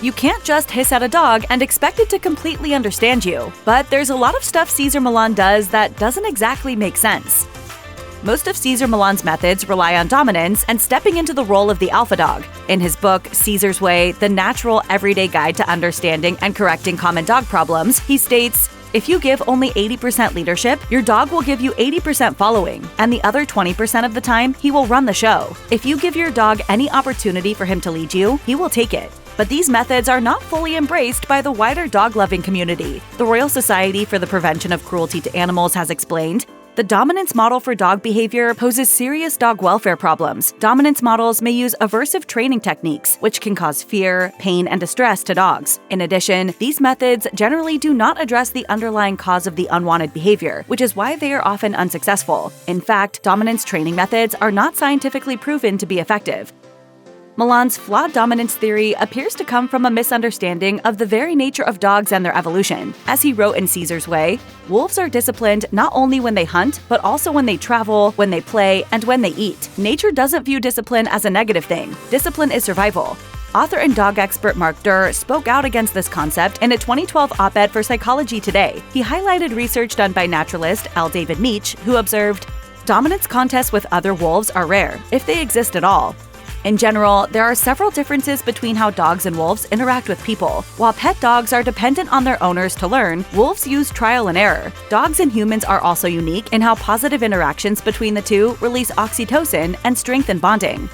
You can't just hiss at a dog and expect it to completely understand you. But there's a lot of stuff Cesar Millan does that doesn't exactly make sense. Most of Cesar Millan's methods rely on dominance and stepping into the role of the alpha dog. In his book, Cesar's Way, The Natural Everyday Guide to Understanding and Correcting Common Dog Problems, he states, if you give only 80% leadership, your dog will give you 80% following, and the other 20% of the time, he will run the show. If you give your dog any opportunity for him to lead you, he will take it. But these methods are not fully embraced by the wider dog-loving community. The Royal Society for the Prevention of Cruelty to Animals has explained, the dominance model for dog behavior poses serious dog welfare problems. Dominance models may use aversive training techniques, which can cause fear, pain, and distress to dogs. In addition, these methods generally do not address the underlying cause of the unwanted behavior, which is why they are often unsuccessful. In fact, dominance training methods are not scientifically proven to be effective. Millan's flawed dominance theory appears to come from a misunderstanding of the very nature of dogs and their evolution. As he wrote in Cesar's Way, wolves are disciplined not only when they hunt, but also when they travel, when they play, and when they eat. Nature doesn't view discipline as a negative thing. Discipline is survival. Author and dog expert Mark Durr spoke out against this concept in a 2012 op-ed for Psychology Today. He highlighted research done by naturalist L. David Meach, who observed, dominance contests with other wolves are rare, if they exist at all. In general, there are several differences between how dogs and wolves interact with people. While pet dogs are dependent on their owners to learn, wolves use trial and error. Dogs and humans are also unique in how positive interactions between the two release oxytocin and strengthen bonding.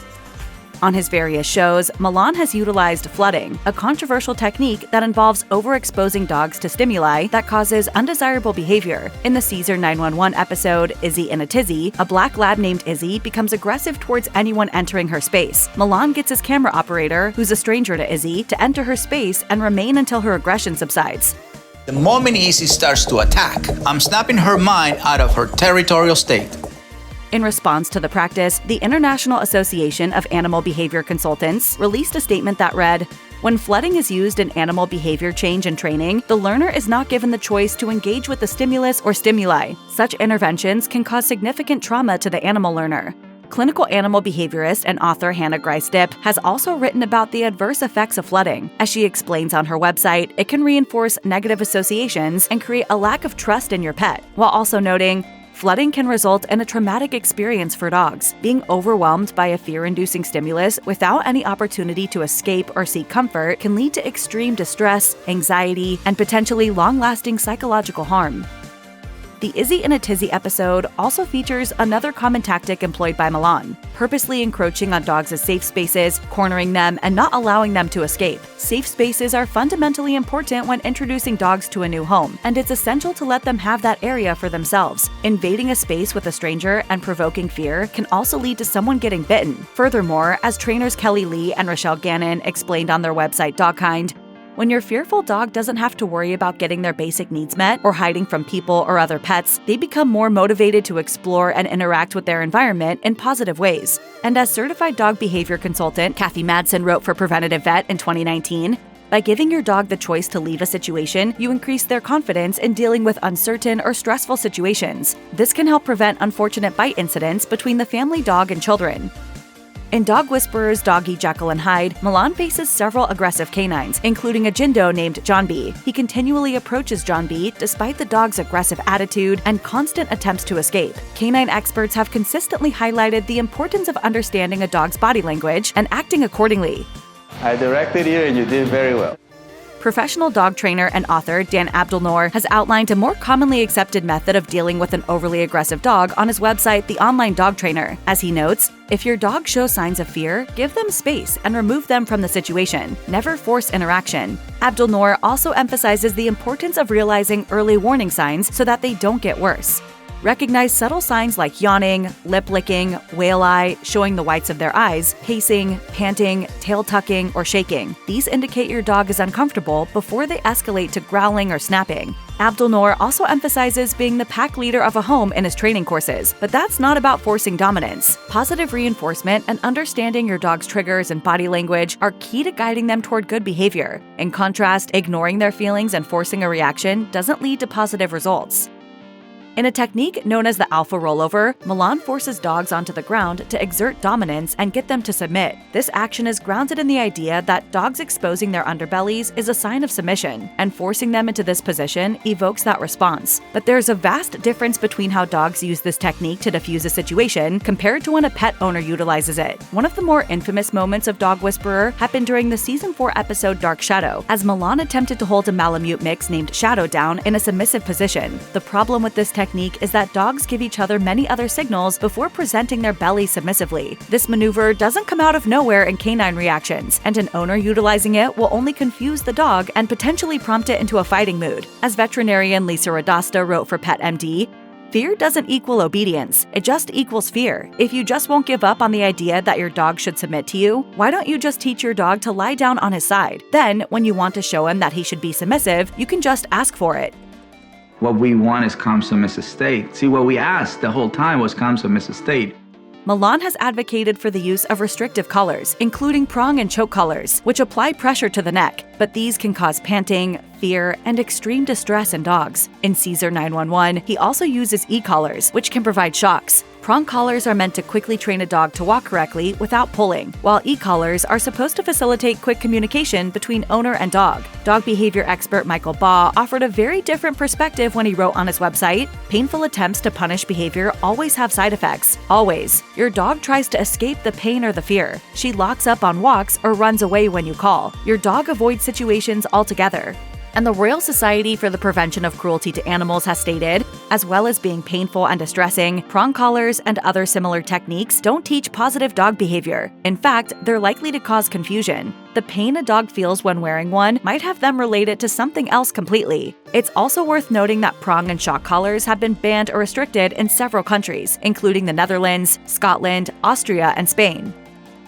On his various shows, Millan has utilized flooding, a controversial technique that involves overexposing dogs to stimuli that causes undesirable behavior. In the Cesar 911 episode, Izzy in a Tizzy, a black lab named Izzy becomes aggressive towards anyone entering her space. Millan gets his camera operator, who's a stranger to Izzy, to enter her space and remain until her aggression subsides. The moment Izzy starts to attack, I'm snapping her mind out of her territorial state. In response to the practice, the International Association of Animal Behavior Consultants released a statement that read, when flooding is used in animal behavior change and training, the learner is not given the choice to engage with the stimulus or stimuli. Such interventions can cause significant trauma to the animal learner. Clinical animal behaviorist and author Hannah Grice-Dipp has also written about the adverse effects of flooding. As she explains on her website, it can reinforce negative associations and create a lack of trust in your pet, while also noting, flooding can result in a traumatic experience for dogs. Being overwhelmed by a fear-inducing stimulus without any opportunity to escape or seek comfort can lead to extreme distress, anxiety, and potentially long-lasting psychological harm. The Izzy in a Tizzy episode also features another common tactic employed by Millan, purposely encroaching on dogs' safe spaces, cornering them, and not allowing them to escape. Safe spaces are fundamentally important when introducing dogs to a new home, and it's essential to let them have that area for themselves. Invading a space with a stranger and provoking fear can also lead to someone getting bitten. Furthermore, as trainers Kelly Lee and Rochelle Gannon explained on their website Dogkind, when your fearful dog doesn't have to worry about getting their basic needs met or hiding from people or other pets, they become more motivated to explore and interact with their environment in positive ways. And as certified dog behavior consultant Kathy Madsen wrote for Preventative Vet in 2019, by giving your dog the choice to leave a situation, you increase their confidence in dealing with uncertain or stressful situations. This can help prevent unfortunate bite incidents between the family dog and children. In Dog Whisperer's Doggy, Jekyll and Hyde, Millan faces several aggressive canines, including a Jindo named John B. He continually approaches John B. despite the dog's aggressive attitude and constant attempts to escape. Canine experts have consistently highlighted the importance of understanding a dog's body language and acting accordingly. I directed you and you did very well. Professional dog trainer and author Dan Abdelnour has outlined a more commonly accepted method of dealing with an overly aggressive dog on his website, The Online Dog Trainer. As he notes, if your dog shows signs of fear, give them space and remove them from the situation. Never force interaction. Abdelnour also emphasizes the importance of realizing early warning signs so that they don't get worse. Recognize subtle signs like yawning, lip licking, whale eye, showing the whites of their eyes, pacing, panting, tail tucking, or shaking. These indicate your dog is uncomfortable before they escalate to growling or snapping. Abdelnour also emphasizes being the pack leader of a home in his training courses, but that's not about forcing dominance. Positive reinforcement and understanding your dog's triggers and body language are key to guiding them toward good behavior. In contrast, ignoring their feelings and forcing a reaction doesn't lead to positive results. In a technique known as the alpha rollover, Millan forces dogs onto the ground to exert dominance and get them to submit. This action is grounded in the idea that dogs exposing their underbellies is a sign of submission, and forcing them into this position evokes that response. But there's a vast difference between how dogs use this technique to diffuse a situation compared to when a pet owner utilizes it. One of the more infamous moments of Dog Whisperer happened during the Season 4 episode Dark Shadow, as Millan attempted to hold a Malamute mix named Shadow down in a submissive position. The problem with this technique is that dogs give each other many other signals before presenting their belly submissively. This maneuver doesn't come out of nowhere in canine reactions, and an owner utilizing it will only confuse the dog and potentially prompt it into a fighting mood. As veterinarian Lisa Radasta wrote for Pet MD, "Fear doesn't equal obedience, it just equals fear. If you just won't give up on the idea that your dog should submit to you, why don't you just teach your dog to lie down on his side? Then, when you want to show him that he should be submissive, you can just ask for it." What we want is calm, submissive state. See, what we asked the whole time was calm, submissive state. Millan has advocated for the use of restrictive collars, including prong and choke collars, which apply pressure to the neck, but these can cause panting, fear, and extreme distress in dogs. In Cesar 911, he also uses e-collars, which can provide shocks. Prong collars are meant to quickly train a dog to walk correctly without pulling, while e-collars are supposed to facilitate quick communication between owner and dog. Dog behavior expert Michael Baugh offered a very different perspective when he wrote on his website, "Painful attempts to punish behavior always have side effects. Always. Your dog tries to escape the pain or the fear. She locks up on walks or runs away when you call. Your dog avoids situations altogether." And the Royal Society for the Prevention of Cruelty to Animals has stated, as well as being painful and distressing, prong collars and other similar techniques don't teach positive dog behavior. In fact, they're likely to cause confusion. The pain a dog feels when wearing one might have them relate it to something else completely. It's also worth noting that prong and shock collars have been banned or restricted in several countries, including the Netherlands, Scotland, Austria, and Spain.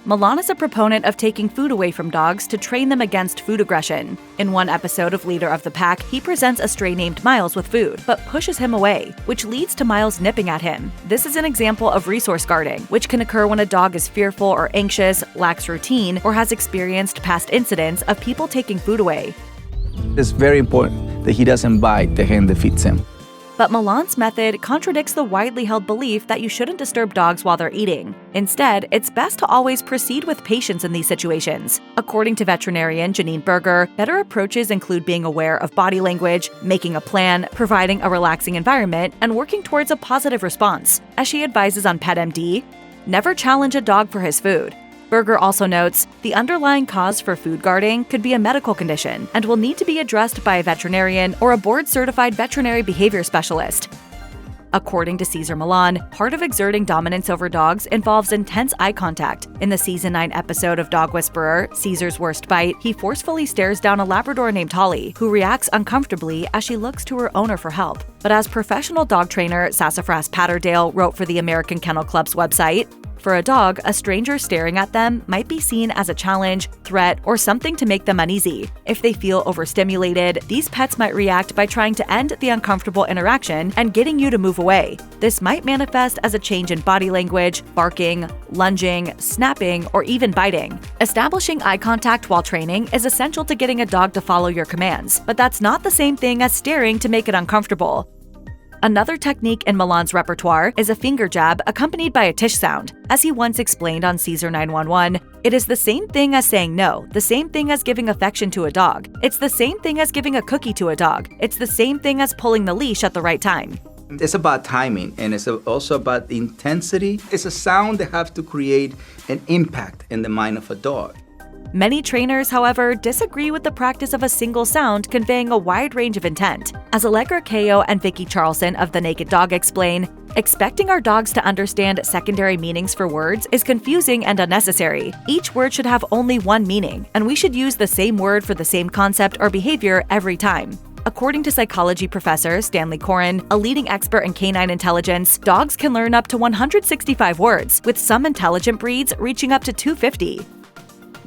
Millan is a proponent of taking food away from dogs to train them against food aggression. In one episode of Leader of the Pack, he presents a stray named Miles with food, but pushes him away, which leads to Miles nipping at him. This is an example of resource guarding, which can occur when a dog is fearful or anxious, lacks routine, or has experienced past incidents of people taking food away. It's very important that he doesn't bite the hand that feeds him. But Millan's method contradicts the widely held belief that you shouldn't disturb dogs while they're eating. Instead, it's best to always proceed with patience in these situations. According to veterinarian Janine Berger, better approaches include being aware of body language, making a plan, providing a relaxing environment, and working towards a positive response. As she advises on Pet MD, never challenge a dog for his food. Berger also notes, the underlying cause for food guarding could be a medical condition and will need to be addressed by a veterinarian or a board-certified veterinary behavior specialist. According to Cesar Millan, part of exerting dominance over dogs involves intense eye contact. In the Season 9 episode of Dog Whisperer, Caesar's Worst Bite, he forcefully stares down a Labrador named Holly, who reacts uncomfortably as she looks to her owner for help. But as professional dog trainer Sassafras Patterdale wrote for the American Kennel Club's website, for a dog, a stranger staring at them might be seen as a challenge, threat, or something to make them uneasy. If they feel overstimulated, these pets might react by trying to end the uncomfortable interaction and getting you to move away. This might manifest as a change in body language, barking, lunging, snapping, or even biting. Establishing eye contact while training is essential to getting a dog to follow your commands, but that's not the same thing as staring to make it uncomfortable. Another technique in Millan's repertoire is a finger jab accompanied by a tish sound. As he once explained on Cesar 911, it is the same thing as saying no, the same thing as giving affection to a dog. It's the same thing as giving a cookie to a dog. It's the same thing as pulling the leash at the right time. It's about timing, and it's also about the intensity. It's a sound that has to create an impact in the mind of a dog. Many trainers, however, disagree with the practice of a single sound conveying a wide range of intent. As Allegra Kao and Vicki Charlson of The Naked Dog explain, expecting our dogs to understand secondary meanings for words is confusing and unnecessary. Each word should have only one meaning, and we should use the same word for the same concept or behavior every time. According to psychology professor Stanley Coren, a leading expert in canine intelligence, dogs can learn up to 165 words, with some intelligent breeds reaching up to 250.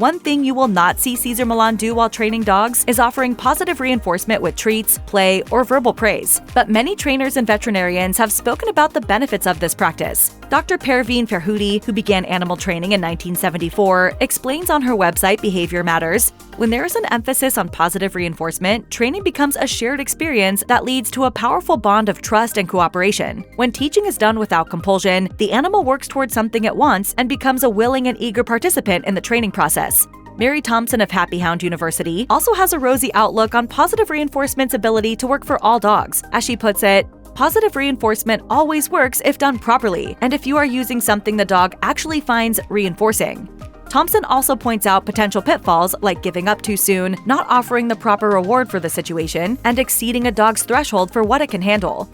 One thing you will not see Cesar Millan do while training dogs is offering positive reinforcement with treats, play, or verbal praise. But many trainers and veterinarians have spoken about the benefits of this practice. Dr. Perveen Ferhoudi, who began animal training in 1974, explains on her website Behavior Matters, when there is an emphasis on positive reinforcement, training becomes a shared experience that leads to a powerful bond of trust and cooperation. When teaching is done without compulsion, the animal works towards something at once and becomes a willing and eager participant in the training process. Mary Thompson of Happy Hound University also has a rosy outlook on positive reinforcement's ability to work for all dogs. As she puts it, positive reinforcement always works if done properly, and if you are using something the dog actually finds reinforcing. Thompson also points out potential pitfalls like giving up too soon, not offering the proper reward for the situation, and exceeding a dog's threshold for what it can handle.